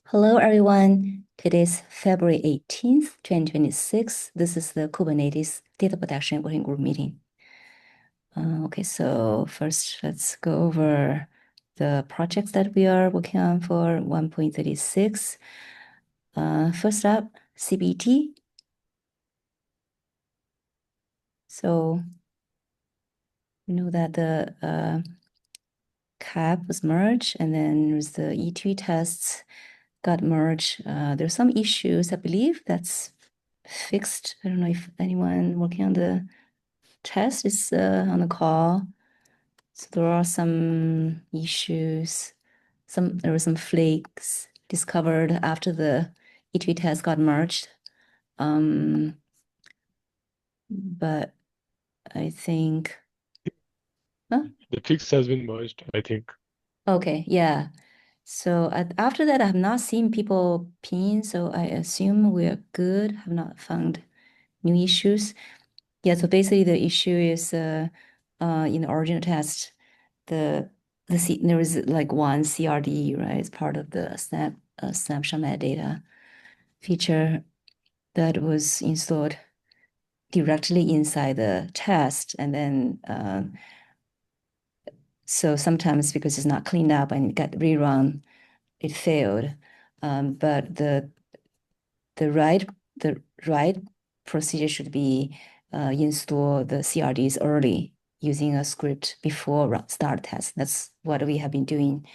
Hello, everyone. Today's February 18th, 2026. This is the Kubernetes Data Protection Working Group meeting. Okay, so first let's go over the projects that we are working on for 1.36. First up, CBT. So we know that the CAP was merged, and then there's the E2 tests got merged. There's some issues, I believe that's fixed. I don't know if anyone working on the test is on the call. So there are some issues. There were some flakes discovered after the E2 test got merged. But I think, huh? The fix has been merged, I think. Okay, yeah. So after that, I have not seen people pin, so I assume we're good. Have not found new issues. Yeah, so basically the issue is in the original test, there was like one CRD, right? It's part of the snapshot metadata feature that was installed directly inside the test, and then so sometimes because it's not cleaned up and it got rerun, it failed. But the right the right procedure should be install the CRDs early using a script before start test. That's what we have been doing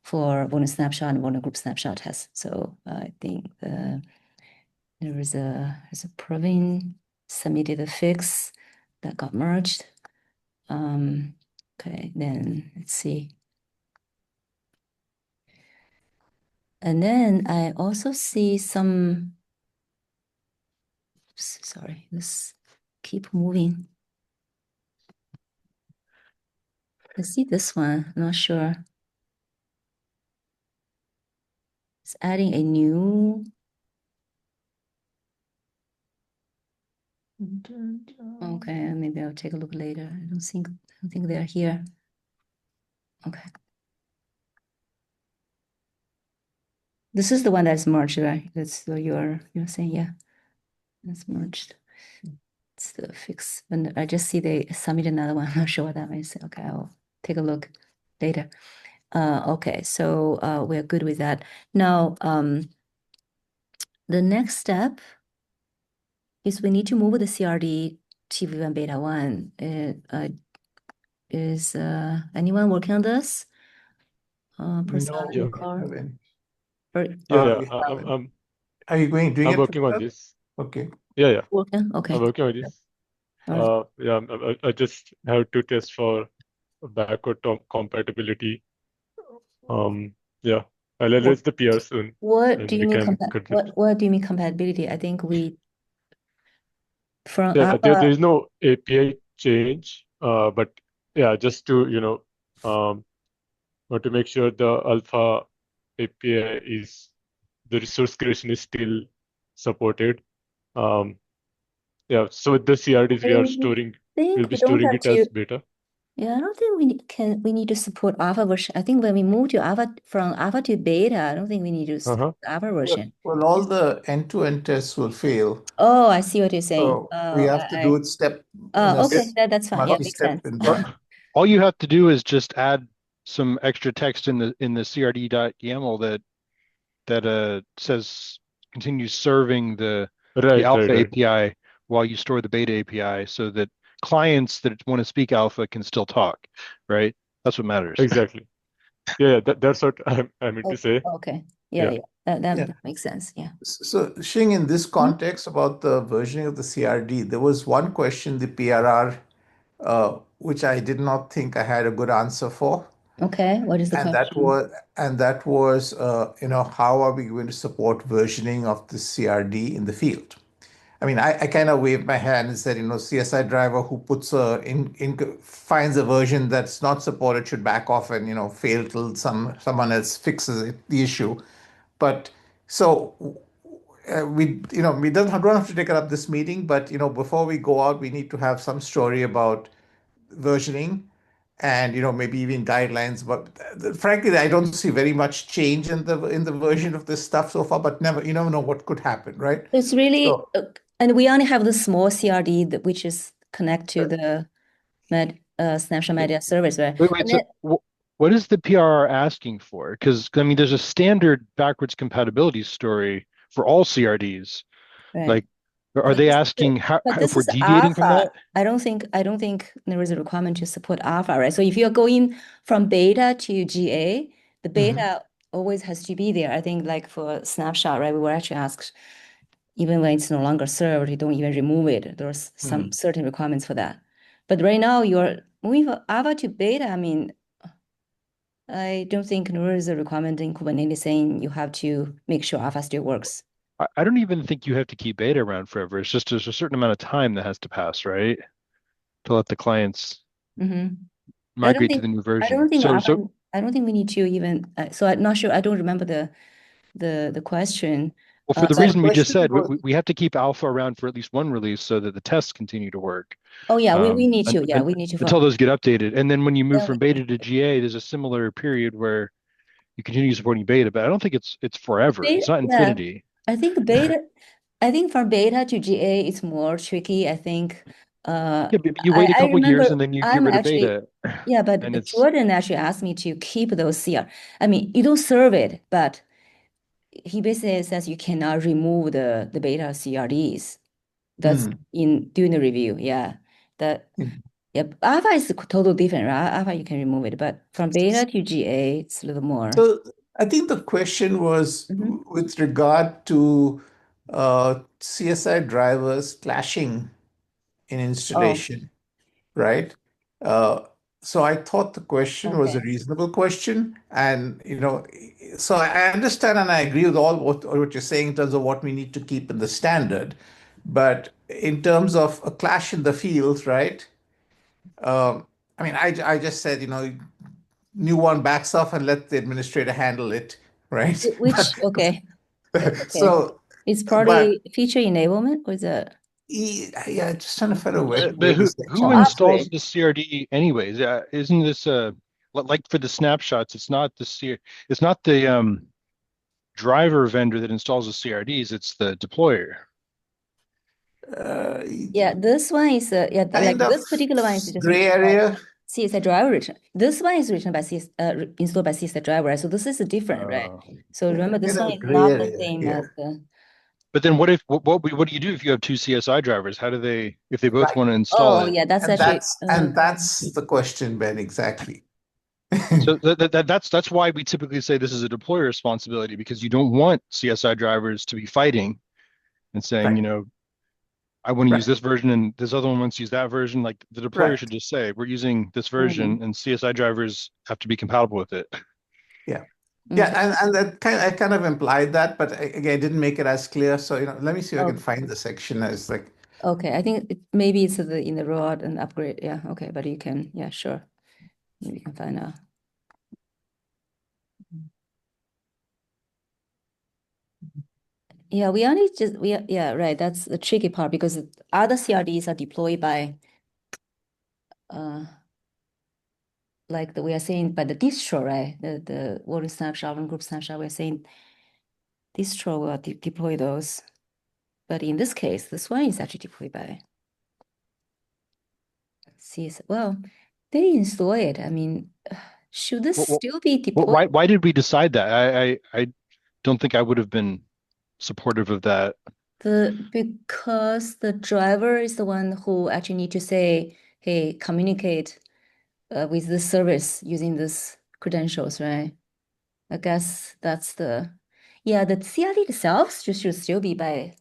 for vulnerable snapshot and vulnerable group snapshot test. So I think there's a Praveen submitted a fix that got merged. Okay, then let's see. And then I also see some, sorry, let's keep moving. I see this one, I'm not sure. It's adding a new. Okay, maybe I'll take a look later. I don't think they're here. Okay. This is the one that's merged, right? That's what you're saying, yeah. That's merged. It's the fix. And I just see they submitted another one. I'm not sure what that means. Okay, I'll take a look later. Okay, so we're good with that. Now, the next step is we need to move the CRD TV1 beta 1. Is anyone working on this? Prasad, No, Yeah. we Nicole? haven't. Or Yeah, We I, haven't. I'm Are you doing I'm it, working on Prasad? this. Okay. Yeah, working? I'm Okay. working on this. All right. Yeah, I just have to test for backward compatibility. Yeah, I'll What, release the PR soon, what do and you we mean can cut it. what do you mean compatibility? I think we from Yeah, there our is no API change, but yeah, just to want to make sure the alpha API is the resource creation is still supported. Um, Yeah, so with the CRDs, I we'll think be we don't storing have it to. as beta. Yeah, I don't think we need to support alpha version. I think when we move to alpha from alpha to beta, I don't think we need to support Uh-huh. alpha Well, version. well, all the end-to-end tests will fail. Oh, I see what you're saying. So we have to do it Yeah. Okay, that's fine. Yeah, makes multi-step sense. in Or- that. All you have to do is just add some extra text in the crd.yaml that says continues serving the Right, right, alpha right. API while you store the beta API so that clients that want to speak alpha can still talk, right? That's what matters. Exactly. Yeah, that's what I meant to Oh, say. okay. Yeah, Yeah. yeah. That Yeah. makes sense. Yeah. So, Xing, in this context about the versioning of the CRD, there was one question, the PRR, which I did not think I had a good answer for. Okay. What is the And that question? was, how are we going to support versioning of the CRD in the field? I mean, I kind of waved my hand and said, CSI driver who puts finds a version that's not supported should back off and, fail till someone else fixes the issue. But so we don't have to take it up this meeting, but before we go out, we need to have some story about versioning and maybe even guidelines. But frankly, I don't see very much change in the version of this stuff so far. But you never know what could happen, right? It's really, So and we only have the small CRD which is connect to the snapshot media service, right? Wait, And so what is the PRR asking for? Because I mean, there's a standard backwards compatibility story for all CRDs. right. Like, are But they this is asking how but if this we're is deviating from alpha. that? I don't think there is a requirement to support alpha, right? So if you're going from beta to GA, the beta always has to be there. I think like for snapshot, right? We were actually asked, even when it's no longer served, you don't even remove it. There's some certain requirements for that. But right now you're moving from alpha to beta. I mean, I don't think there is a requirement in Kubernetes saying you have to make sure alpha still works. I don't even think you have to keep beta around forever. It's just there's a certain amount of time that has to pass, right? To let the clients Mm-hmm. migrate to the new version. I don't think we need to even. So I'm not sure. I don't remember the question. Well, for the so the reason we just question said, was, we have to keep alpha around for at least one release so that the tests continue to work. Oh yeah, we need to. Yeah, we need to. Until those get updated. And then when you move Then from we beta to GA, there's a similar period where you continue supporting beta, but I don't think it's forever. It's not yeah, infinity. I think beta. I think from beta to GA it's more tricky. I think. Yeah, but you wait a I couple years remember and then you get I'm rid of actually. beta. Yeah, And but it's Jordan actually asked me to keep those CR. I mean, you don't serve it, but he basically says you cannot remove the beta CRDs. That's in doing the review. Yeah. That yep. Alpha is totally different, right? Alpha you can remove it, but from beta to GA, it's a little more. so I think the question was Mhm. with regard to CSI drivers clashing in Oh, installation, right? Uh, so I thought the question was a okay. reasonable question, and so I understand and I agree with all what you're saying in terms of what we need to keep in the standard, but in terms of a clash in the field, right? I mean, I just said, new one backs off and let the administrator handle it, right? Which okay. Okay. So, It's but probably feature enablement or is it? yeah, just trying to find out where but this who section Oh, is. installs upgrade. the CRD anyways? Isn't this like for the snapshots? It's not the driver vendor that installs the CRDs. It's the deployer. Uh, Yeah, this one is yeah, like Kind of this particular one is just gray written by area. CSI driver written. This one is written by installed by CSI driver, right? So this is different, right? So remember, Kind this one of is gray not the area same as here. the. But then what do you do if you have two CSI drivers? How do they if they both Right. want to install Oh it? yeah, that's And actually. that's the question, Ben, exactly. So that's why we typically say this is a deployer responsibility because you don't want CSI drivers to be fighting and saying, Right. I want to use Right. this version and this other one wants to use that version. Like the deployer Right. should just say, we're using this Mm, version and CSI drivers have to be compatible with it. Yeah. okay. Yeah, and I kind of implied that, but again, I didn't make it as clear. So, let me see if I can Oh, find the section as like, okay. I think maybe it's in the road and upgrade. Yeah. Okay, but you can. Yeah, sure. Maybe you can find out. Yeah, we only just yeah, right. That's the tricky part because other CRDs are deployed by uh like we are saying by the distro, right? The water snapshot and group snapshot, we're saying distro will deploy those. But in this case, this one is actually deployed by CS. Well, they install it. I mean, should this Well, still be well, deployed? why did we decide that? I don't think I would have been supportive of that. Because the driver is the one who actually need to say, hey, communicate with this service using this credentials, right? I guess that's yeah, the CRD itself should still be by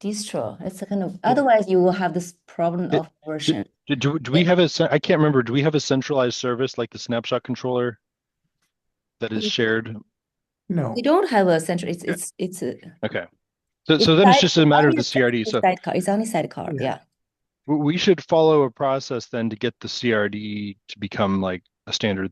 distro. It's a kind of, yeah. otherwise you will have this problem It, of do, version. do we have I can't remember. Do we have a centralized service like the snapshot controller that is We shared? we No. don't have a central, Yeah. it's a, Okay. So it's then it's side, just a matter of the CRD. So sidecar, it's only sidecar, Yeah. yeah. we should follow a process then to get the CRD to become like a standard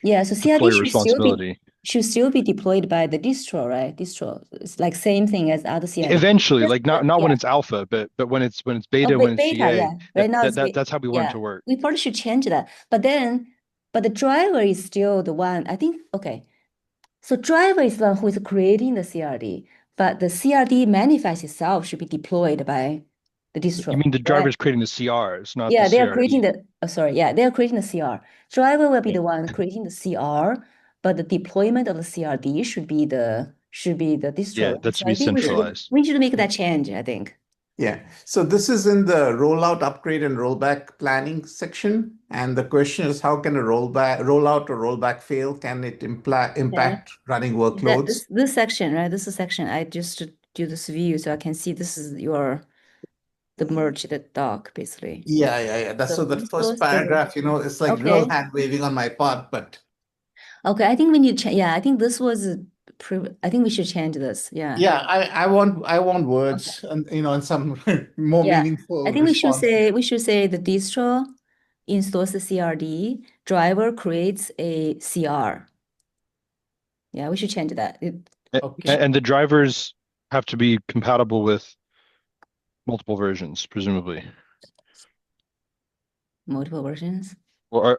Yeah, so CRD deployer responsibility. should still be deployed by the distro, right? Distro, it's like same thing as other CID. Eventually, like not Yeah. when it's alpha, but when it's beta, when it's Beta, GA, yeah. Right now it's that's how we want it yeah. to work. We probably should change that. But the driver is still the one, I think, okay. So driver is the one who is creating the CRD, but the CRD manifest itself should be deployed by the distro. You mean the right? driver's creating the CRs, not the Yeah, they are CRD. creating the, sorry, yeah, they are creating the CR. Driver will be Yeah. the one creating the CR, but the deployment of the CRD should be the distro. Yeah, right? that So should be I think centralized. we should make that change, I think. Yeah. So this is in the rollout, upgrade, and rollback planning section. And the question is, how can a rollout or rollback fail? Can it impact running That workloads? this section, right? This is section. I just do this view so I can see this is the merge, the doc, basically. Yeah. That's so the first resource paragraph, it's like real Okay. hand waving on my part, but Okay, I think we need to change. Yeah, I think this was I think we should change this. Yeah. yeah, I want words and some more Yeah. meaningful I think response. we should say the distro installs the CRD, driver creates a CR. Yeah, we should change that. Okay. And the drivers have to be compatible with multiple versions, presumably. Multiple versions. I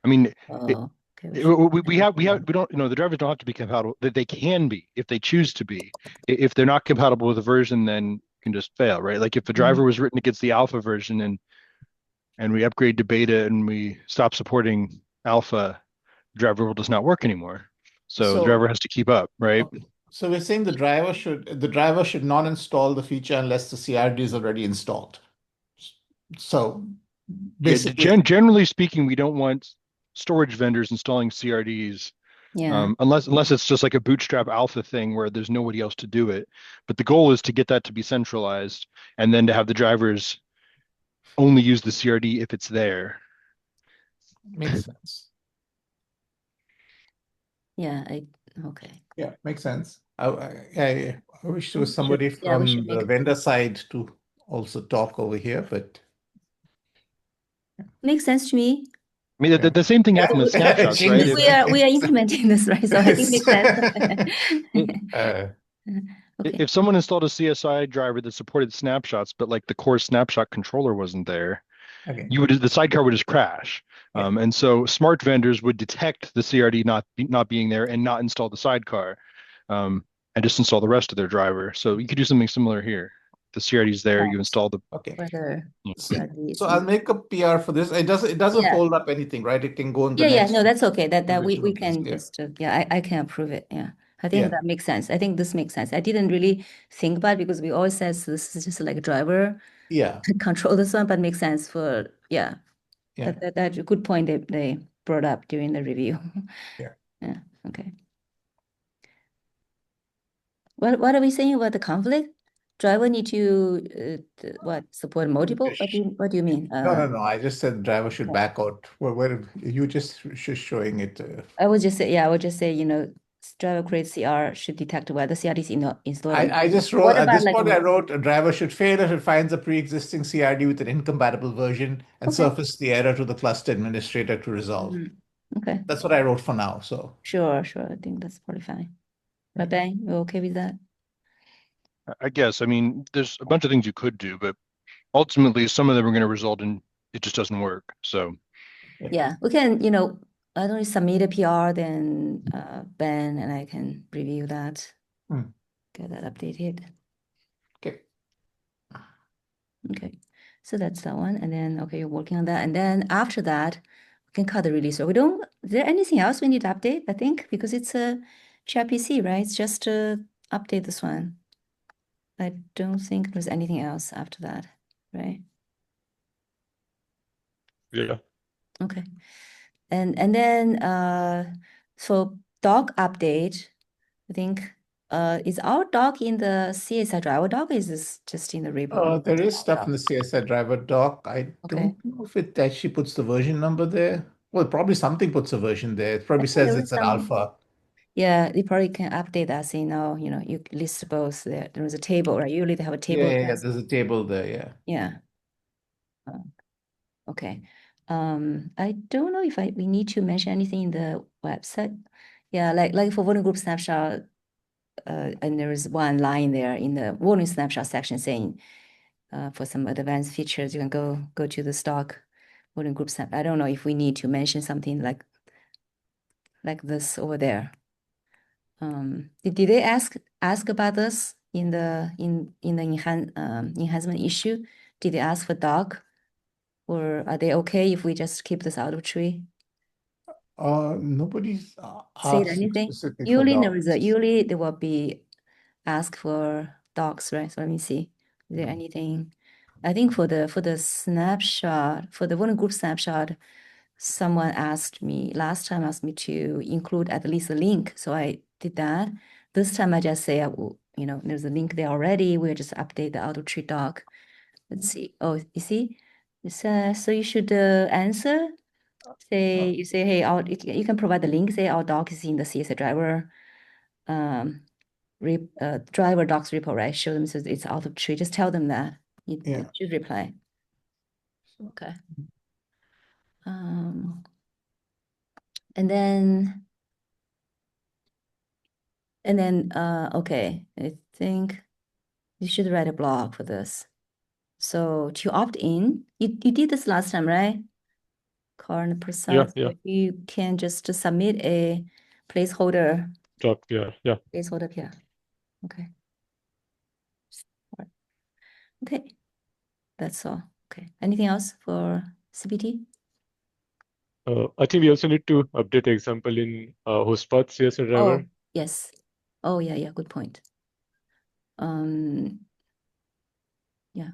mean, Oh, okay. we don't, the drivers don't have to be compatible. That they can be if they choose to be. If they're not compatible with a version, then can just fail, right? Like if the driver was written against the alpha version and we upgrade to beta and we stop supporting alpha, the driver will just not work anymore. So the driver has to keep up, right? Okay. So we're saying the driver should not install the feature unless the CRD is already installed. So basically, Generally speaking, we don't want storage vendors installing CRDs. Yeah. Unless it's just like a bootstrap alpha thing where there's nobody else to do it. But the goal is to get that to be centralized and then to have the drivers only use the CRD if it's there. makes sense. Yeah, okay. Yeah, makes sense. I wish there was somebody we from should the make vendor side to also talk over here, but makes sense to me. I mean, the same thing happened with snapshots, Xing right? is- We are implementing this, right? So I think it makes sense. Okay. If someone installed a CSI driver that supported snapshots, but like the core snapshot controller wasn't there, Okay. the sidecar would just crash. Yeah. And so smart vendors would detect the CRD not being there and not install the sidecar, and just install the rest of their driver. So you could do something similar here. The CRD is there, you install the. Okay. Whether So I'll make a PR for this. It doesn't Yeah. hold up anything, right? It can go in the Yeah, next. no, that's okay. That we version of can this, just I can approve it. Yeah. I think Yeah. that makes sense. I think this makes sense. I didn't really think about it because we always said this is just like a driver Yeah. to control this one, but makes sense for Yeah. That's a good point they brought up during the review. Yeah. Yeah. Okay. What are we saying about the conflict? Driver need to support multiple? What do you mean? No. I just said the driver should back out. Where you just showing it. I would just say, driver creates CR should detect whether CRD is installed. I just wrote What at about this like point. I wrote a driver should fail if it finds a pre-existing CRD with an incompatible version and Okay. surface the error to the cluster administrator to resolve. Okay. That's what I wrote for now. So Sure. I think that's probably fine. But Ben, you okay with that? I guess. I mean, there's a bunch of things you could do, but ultimately, some of them are going to result in it just doesn't work. So Yeah, we can, I don't know, submit a PR, then Ben and I can review that, get that updated. okay. Okay, so that's that one. And then, okay, you're working on that. And then after that, we can cut the release. So is there anything else we need to update? I think because it's a gRPC, right? It's just to update this one. I don't think there's anything else after that, right? Yeah. Okay. And then so doc update, I think is our doc in the CSI driver doc? Or is this just in the repo? There is stuff in the CSI driver doc. I Okay. don't know if it actually puts the version number there. Well, probably something puts a version there. It probably think says there it's is an some- alpha. Yeah, they probably can update that, saying, no, you list both there. There was a table, right? Usually they have a table. Yeah. There's a table there. Yeah. Yeah. Okay. I don't know if we need to mention anything in the website. Yeah, like for volume group snapshot, and there is one line there in the volume snapshot section saying, for some advanced features, you can go to the stock volume group snap. I don't know if we need to mention something like this over there. Did they ask about this in the enhancement issue? Did they ask for doc, or are they okay if we just keep this out of tree? Nobody's Said asked anything? specifically for Usually there will be ask for docs, right? So let me see. Is there anything? I think for the snapshot, for the volume group snapshot, someone last time asked me to include at least a link. So I did that. This time I just say, there's a link there already. We'll just update the auto tree doc. Let's see. Oh, you see? It says, so you should answer. You say, hey, you can provide the link, say our doc is in the CSA driver. Driver docs repo, right? Show them says it's out of tree. Just tell them that. You should reply. Okay. And then okay, I think you should write a blog for this. So to opt in, you did this last time, right? Karan Prasad. Yeah. So you can just submit a placeholder. Doc PR. Yeah. Placeholder PR. Okay. Okay. That's all. Okay. Anything else for CPT? I think we also need to update the example in host path CSR driver. Oh, yes. Oh, yeah. Good point. Yeah.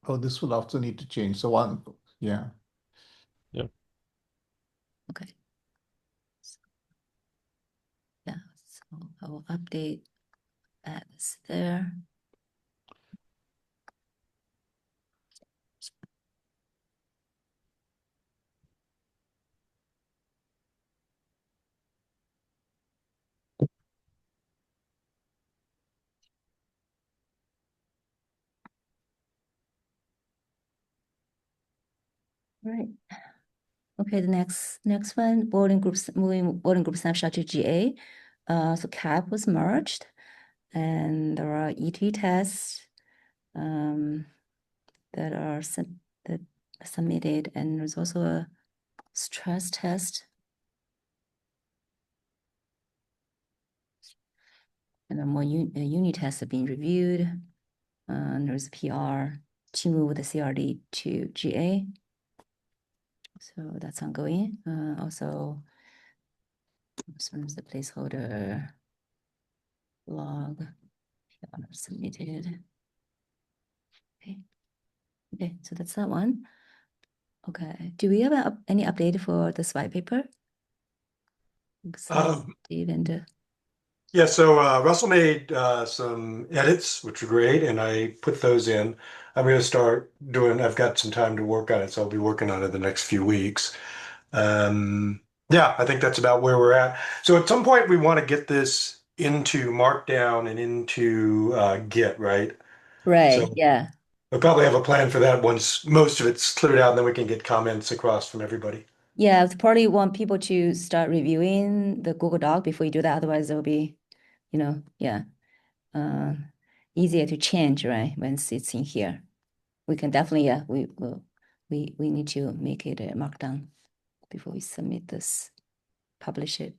Oh, this will also need to change. So yeah. Yeah. Okay. Yeah. So I will update ads there. Right. Okay, the next one, moving voting group snapshot to GA. So CAP was merged, and there are ET tests that are submitted, and there's also a stress test. And then more unit tests have been reviewed. And there's a PR to move the CRD to GA. So that's ongoing. Also, this one's the placeholder log submitted. Okay, so that's that one. Okay, do we have any update for this white paper? Steve and Yeah, so Russell made some edits, which are great, and I put those in. I'm going to start I've got some time to work on it, so I'll be working on it the next few weeks. Yeah, I think that's about where we're at. So at some point, we want to get this into Markdown and into Git, right? right, So yeah. we'll probably have a plan for that once most of it's cleared out, and then we can get comments across from everybody. Yeah, I probably want people to start reviewing the Google Doc before you do that. Otherwise, it'll be, easier to change, right? Once it's in here, we can definitely, we need to make it a Markdown before we submit this, publish it.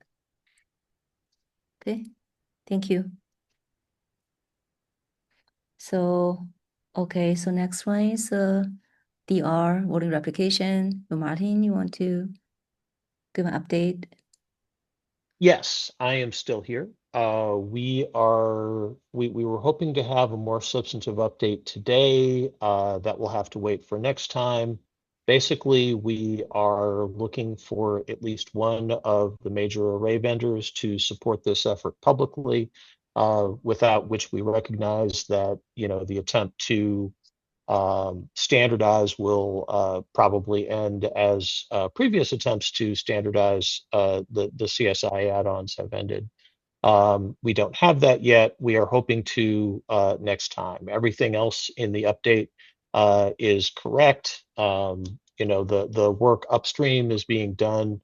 Okay, thank you. So, okay, so next one is DR voting replication. So Martin, you want to give an update? Yes, I am still here. We were hoping to have a more substantive update today. That will have to wait for next time. Basically, we are looking for at least one of the major array vendors to support this effort publicly, without which we recognize that, the attempt to standardize will probably end as previous attempts to standardize the CSI add-ons have ended. We don't have that yet. We are hoping to next time. Everything else in the update is correct. The work upstream is being done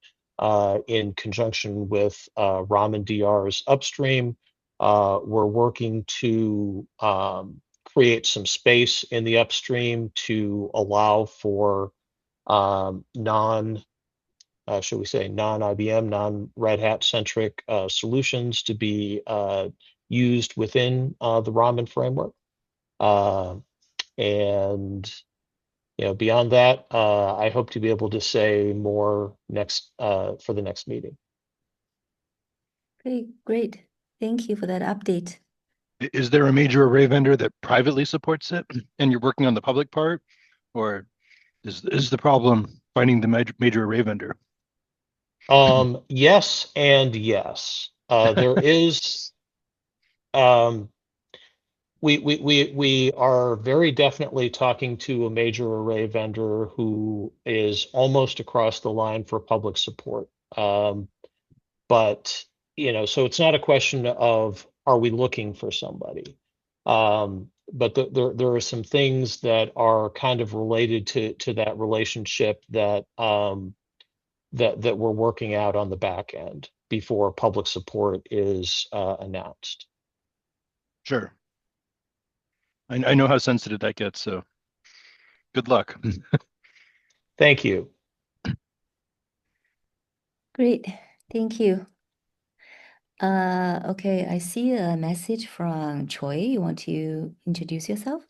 in conjunction with Ramen DR's upstream. We're working to create some space in the upstream to allow for should we say, non-IBM, non-Red Hat centric solutions to be used within the Ramen framework. And beyond that, I hope to be able to say more for the next meeting. Okay, great. Thank you for that update. Is there a major array vendor that privately supports it and you're working on the public part? Or is the problem finding the major array vendor? Yes and yes. There is we are very definitely talking to a major array vendor who is almost across the line for public support. But so it's not a question of are we looking for somebody. But there are some things that are kind of related to that relationship that that we're working out on the back end before public support is announced. Sure. I know how sensitive that gets, so good luck. Thank you. Great, thank you. Okay, I see a message from Troy. You want to introduce yourself?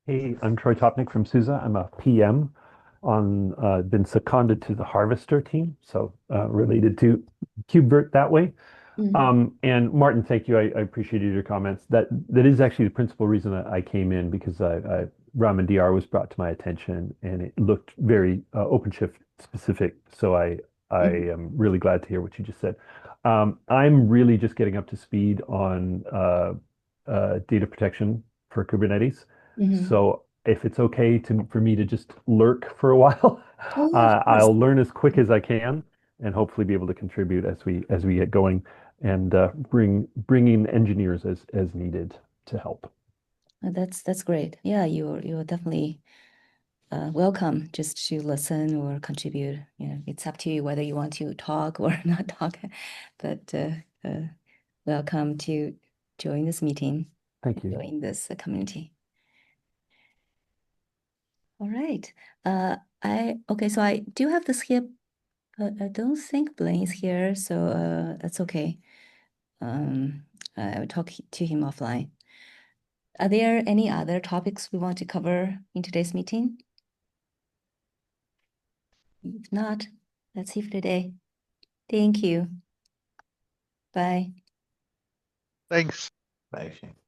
Hey, I'm Troy Topnick from SUSE. I'm a PM on, been seconded to the Harvester team, so related to KubeVirt that way. And Martin, thank you. I appreciated your comments. That is actually the principal reason that I came in, because Ramen DR was brought to my attention and it looked very OpenShift specific. So I am really glad to hear what you just said. I'm really just getting up to speed on data protection for Kubernetes. So if it's okay for me to just lurk for a while, Oh, yeah, of course. I'll learn as quick as I can and hopefully be able to contribute as we get going, and bringing engineers as needed to help. That's great. Yeah, you're definitely welcome just to listen or contribute. It's up to you whether you want to talk or not talk, but welcome to join this meeting. Thank you. Join this community. All right. Okay, so I do have to skip, but I don't think Blaine is here, so that's okay. I will talk to him offline. Are there any other topics we want to cover in today's meeting? If not, that's it for today. Thank you. Bye. Thanks. Bye, Xing.